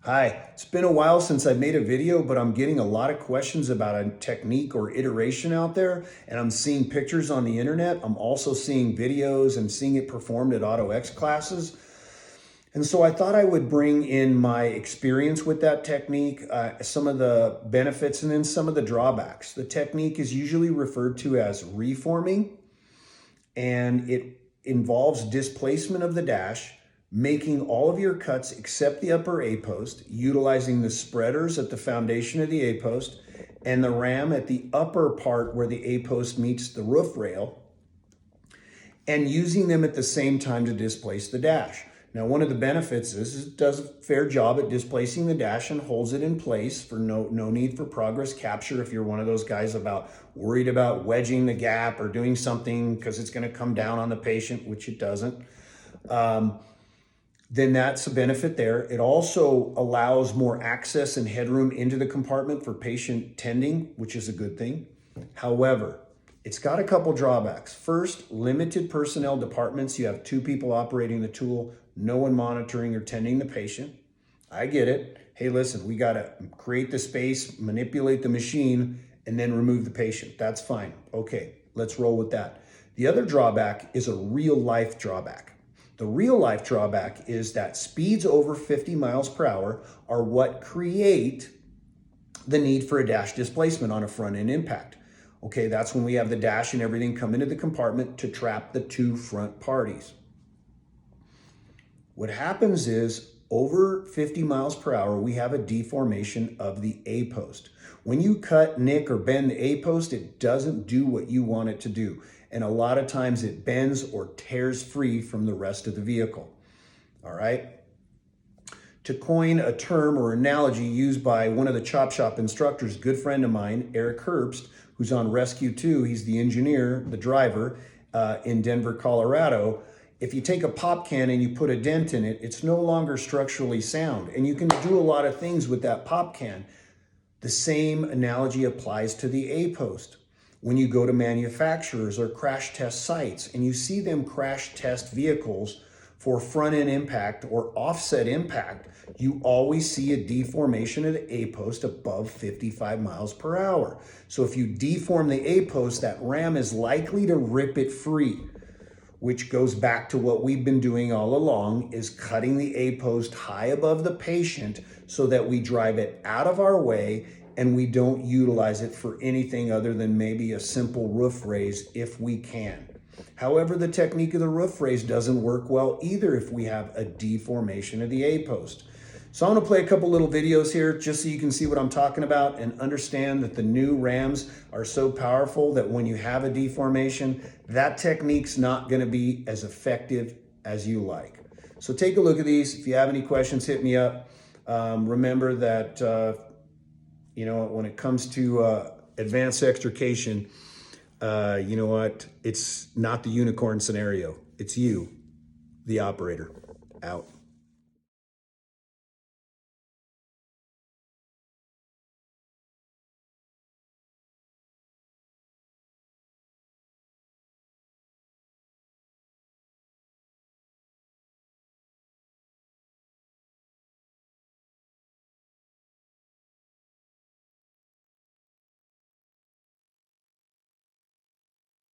Hi, it's been a while since I made a video, but I'm getting a lot of questions about a technique or iteration out there, and I'm seeing pictures on the internet. I'm also seeing videos and seeing it performed at AutoX classes. And so I thought I would bring in my experience with that technique, some of the benefits, and then some of the drawbacks. The technique is usually referred to as reforming, and it involves displacement of the dash, making all of your cuts except the upper A-post, utilizing the spreaders at the foundation of the A-post and the ram at the upper part where the A-post meets the roof rail, and using them at the same time to displace the dash. Now, one of the benefits is it does a fair job at displacing the dash and holds it in place for no need for progress capture if you're one of those guys worried about wedging the gap or doing something because it's going to come down on the patient, which it doesn't. Then that's a benefit there. It also allows more access and headroom into the compartment for patient tending, which is a good thing. However, it's got a couple drawbacks. First, limited personnel departments. You have 2 people operating the tool, no one monitoring or tending the patient. I get it. Hey, listen, we got to create the space, manipulate the machine, and then remove the patient. That's fine. Okay, let's roll with that. The other drawback is a real life drawback. The real life drawback is that speeds over 50 miles per hour are what create the need for a dash displacement on a front end impact. Okay, that's when we have the dash and everything come into the compartment to trap the 2 front parties. What happens is over 50 miles per hour, we have a deformation of the A-post. When you cut, nick, or bend the A-post, it doesn't do what you want it to do. And a lot of times it bends or tears free from the rest of the vehicle. All right? To coin a term or analogy used by one of the Chop Shop instructors, good friend of mine, Eric Herbst, who's on Rescue 2, he's the engineer, the driver in Denver, Colorado. If you take a pop can and you put a dent in it, it's no longer structurally sound. And you can do a lot of things with that pop can. The same analogy applies to the A-post. When you go to manufacturers or crash test sites and you see them crash test vehicles for front end impact or offset impact, you always see a deformation of the A-post above 55 miles per hour. So if you deform the A-post, that ram is likely to rip it free, which goes back to what we've been doing all along, is cutting the A-post high above the patient so that we drive it out of our way and we don't utilize it for anything other than maybe a simple roof raise if we can. However, the technique of the roof raise doesn't work well either if we have a deformation of the A-post. So I'm going to play a couple little videos here just so you can see what I'm talking about and understand that the new Rams are so powerful that when you have a deformation, that technique's not going to be as effective as you like. So take a look at these. If you have any questions, hit me up. Remember that, when it comes to advanced extrication, you know what? It's not the unicorn scenario. It's you, the operator. Out.